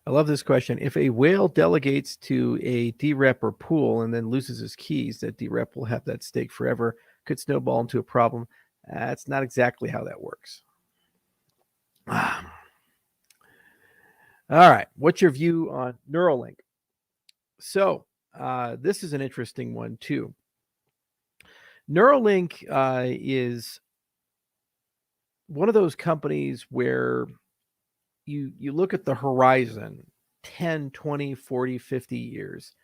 I love this question. If a whale delegates to a DREP or pool and then loses his keys, that DREP will have that stake forever. Could snowball into a problem. That's not exactly how that works. All right. What's your view on Neuralink? So, this is an interesting one, too. Neuralink is one of those companies where you look at the horizon 10, 20, 40, 50 years,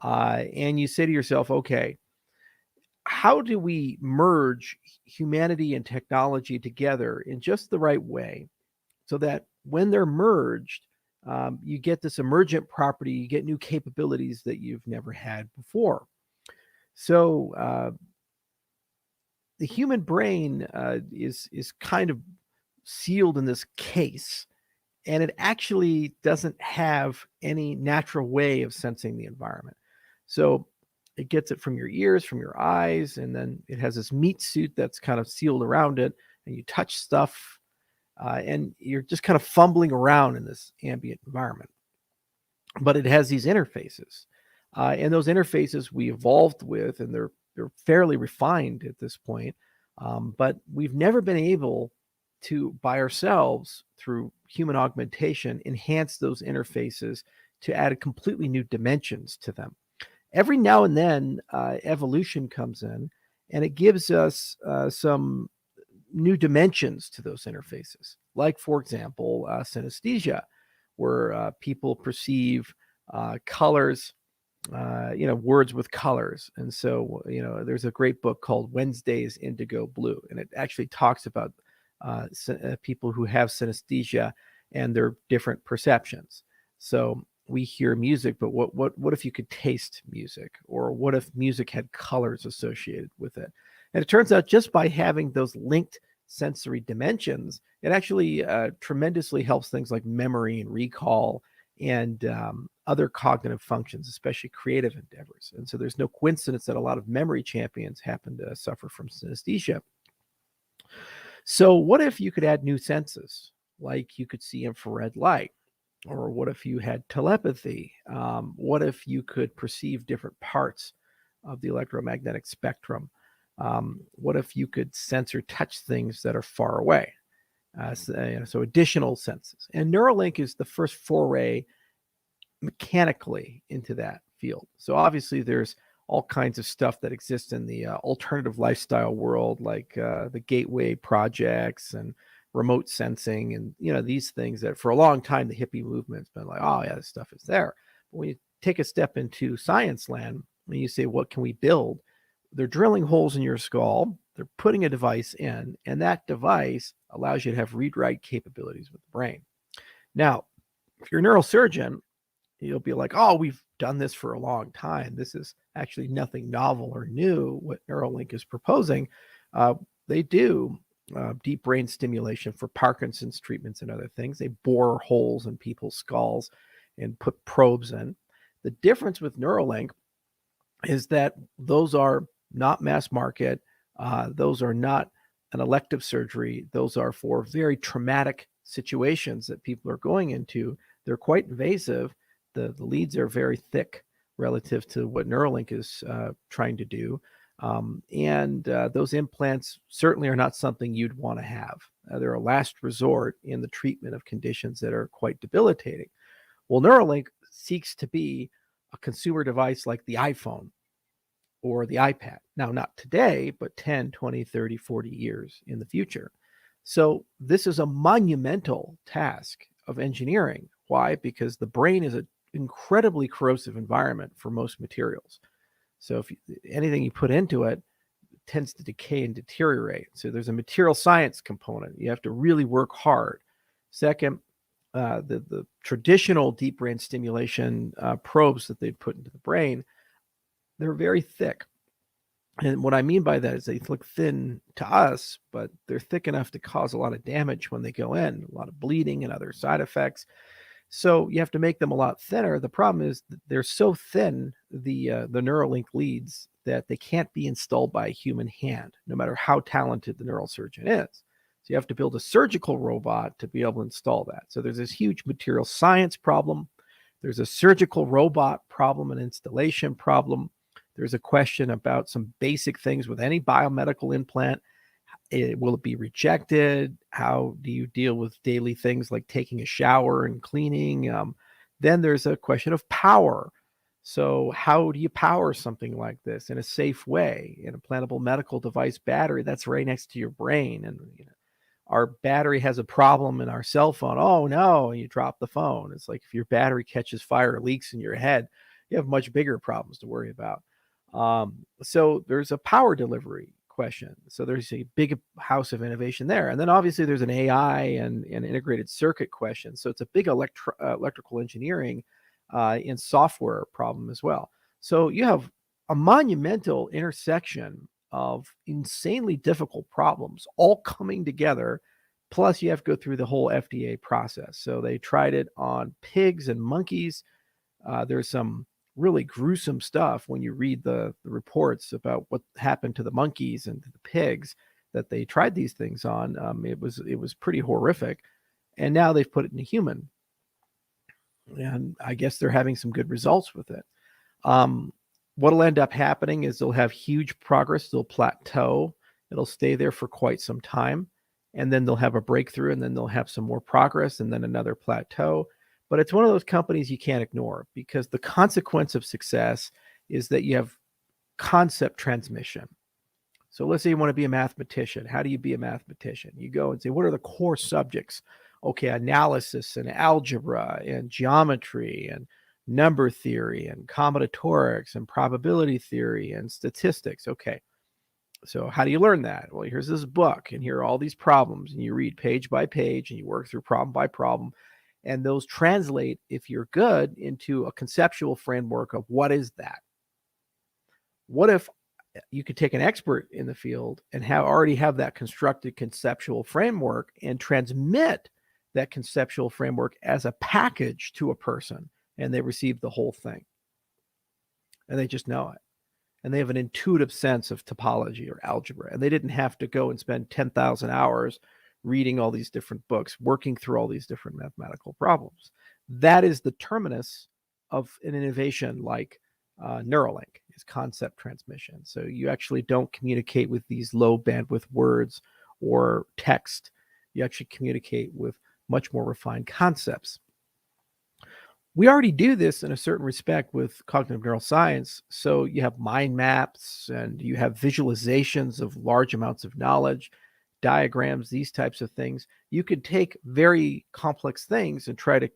and you say to yourself, okay, how do we merge humanity and technology together in just the right way so that when they're merged, you get this emergent property, you get new capabilities that you've never had before. So the human brain is kind of sealed in this case, and it actually doesn't have any natural way of sensing the environment. So it gets it from your ears, from your eyes, and then it has this meat suit that's kind of sealed around it, and you touch stuff, and you're just kind of fumbling around in this ambient environment. But it has these interfaces, and those interfaces we evolved with, and they're fairly refined at this point. But we've never been able to, by ourselves, through human augmentation, enhance those interfaces to add completely new dimensions to them. Every now and then, evolution comes in, and it gives us some new dimensions to those interfaces. Like, for example, synesthesia, where people perceive colors, words with colors. And so, there's a great book called Wednesday's Indigo Blue, and it actually talks about people who have synesthesia and their different perceptions. So we hear music, but what if you could taste music, or what if music had colors associated with it? And it turns out just by having those linked sensory dimensions, it actually tremendously helps things like memory and recall and other cognitive functions, especially creative endeavors. And so there's no coincidence that a lot of memory champions happen to suffer from synesthesia. So what if you could add new senses, like you could see infrared light? Or what if you had telepathy? What if you could perceive different parts of the electromagnetic spectrum? What if you could sense or touch things that are far away? So additional senses. And Neuralink is the first foray mechanically into that field. So obviously there's all kinds of stuff that exists in the alternative lifestyle world, like the gateway projects and remote sensing, and these things that for a long time the hippie movement's been like, oh yeah, this stuff is there. But when you take a step into science land and you say, what can we build? They're drilling holes in your skull, they're putting a device in, and that device allows you to have read-write capabilities with the brain. Now, if you're a neurosurgeon, you'll be like, oh, we've done this for a long time. This is actually nothing novel or new, what Neuralink is proposing. They do deep brain stimulation for Parkinson's treatments and other things. They bore holes in people's skulls and put probes in. The difference with Neuralink is that those are not mass market. Those are not an elective surgery. Those are for very traumatic situations that people are going into. They're quite invasive. The leads are very thick relative to what Neuralink is trying to do. And those implants certainly are not something you'd want to have. They're a last resort in the treatment of conditions that are quite debilitating. Well, Neuralink seeks to be a consumer device like the iPhone or the iPad. Now, not today, but 10, 20, 30, 40 years in the future. So this is a monumental task of engineering. Why? Because the brain is an incredibly corrosive environment for most materials. So if anything you put into it tends to decay and deteriorate. So there's a material science component. You have to really work hard. Second, the traditional deep brain stimulation probes that they'd put into the brain, they're very thick. And what I mean by that is they look thin to us, but they're thick enough to cause a lot of damage when they go in, a lot of bleeding and other side effects. So you have to make them a lot thinner. The problem is that they're so thin, the Neuralink leads, that they can't be installed by a human hand, no matter how talented the neural surgeon is. So you have to build a surgical robot to be able to install that. So there's this huge material science problem. There's a surgical robot problem, an installation problem. There's a question about some basic things with any biomedical implant. Will it be rejected? How do you deal with daily things like taking a shower and cleaning? Then there's a question of power. So how do you power something like this in a safe way? An implantable medical device battery that's right next to your brain, and our battery has a problem in our cell phone. Oh no, and you drop the phone. It's like if your battery catches fire or leaks in your head, you have much bigger problems to worry about. So there's a power delivery question. So there's a big house of innovation there. And then obviously there's an AI and an integrated circuit question. So it's a big electrical engineering and software problem as well. So you have a monumental intersection of insanely difficult problems all coming together. Plus, you have to go through the whole FDA process. So they tried it on pigs and monkeys. There's some really gruesome stuff when you read the reports about what happened to the monkeys and to the pigs that they tried these things on. It was pretty horrific. And now they've put it in a human. And I guess they're having some good results with it. What'll end up happening is they'll have huge progress. They'll plateau. It'll stay there for quite some time. And then they'll have a breakthrough, and then they'll have some more progress, and then another plateau. But it's one of those companies you can't ignore, because the consequence of success is that you have concept transmission. So let's say you want to be a mathematician. How do you be a mathematician? You go and say, what are the core subjects? Okay, analysis and algebra and geometry and number theory and combinatorics and probability theory and statistics. Okay, so how do you learn that? Well, here's this book, and here are all these problems, and you read page by page, and you work through problem by problem, and those translate, if you're good, into a conceptual framework of what is that? What if you could take an expert in the field and already have that constructed conceptual framework and transmit that conceptual framework as a package to a person, and they receive the whole thing, and they just know it, and they have an intuitive sense of topology or algebra, and they didn't have to go and spend 10,000 hours reading all these different books, working through all these different mathematical problems. That is the terminus of an innovation like Neuralink, is concept transmission. So you actually don't communicate with these low bandwidth words or text. You actually communicate with much more refined concepts. We already do this in a certain respect with cognitive neuroscience. So you have mind maps, and you have visualizations of large amounts of knowledge, diagrams, these types of things. You could take very complex things and try to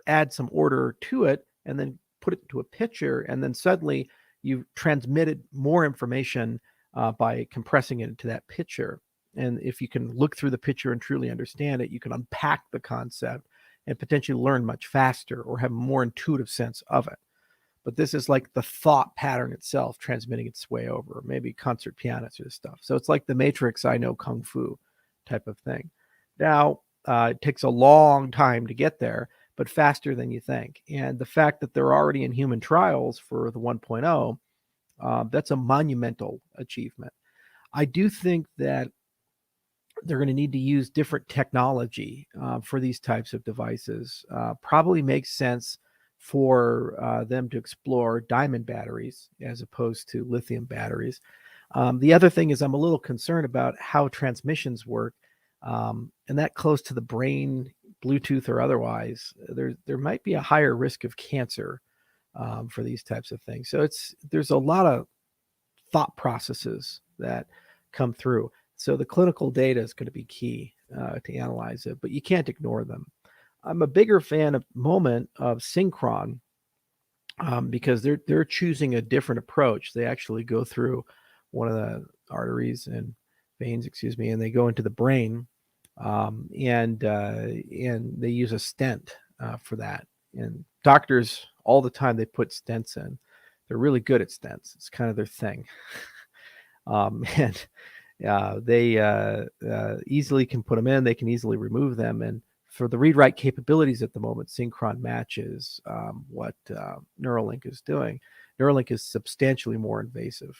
add some order to it, and then put it into a picture, and then suddenly you've transmitted more information by compressing it into that picture. And if you can look through the picture and truly understand it, you can unpack the concept and potentially learn much faster or have a more intuitive sense of it. But this is like the thought pattern itself transmitting its way over, maybe concert pianists or this stuff. So it's like the Matrix, I know Kung Fu type of thing. Now, it takes a long time to get there, but faster than you think. And the fact that they're already in human trials for the 1.0, that's a monumental achievement. I do think that they're going to need to use different technology for these types of devices. Probably makes sense for them to explore diamond batteries as opposed to lithium batteries. The other thing is I'm a little concerned about how transmissions work, and that close to the brain, Bluetooth or otherwise, there might be a higher risk of cancer for these types of things. So there's a lot of thought processes that come through. So the clinical data is going to be key to analyze it, but you can't ignore them. I'm a bigger fan at the moment of Synchron because they're choosing a different approach. They actually go through one of the arteries and veins, and they go into the brain, and they use a stent for that. And doctors all the time, they put stents in. They're really good at stents. It's kind of their thing. And they easily can put them in. They can easily remove them. And for the read-write capabilities at the moment, Synchron matches what Neuralink is doing. Neuralink is substantially more invasive.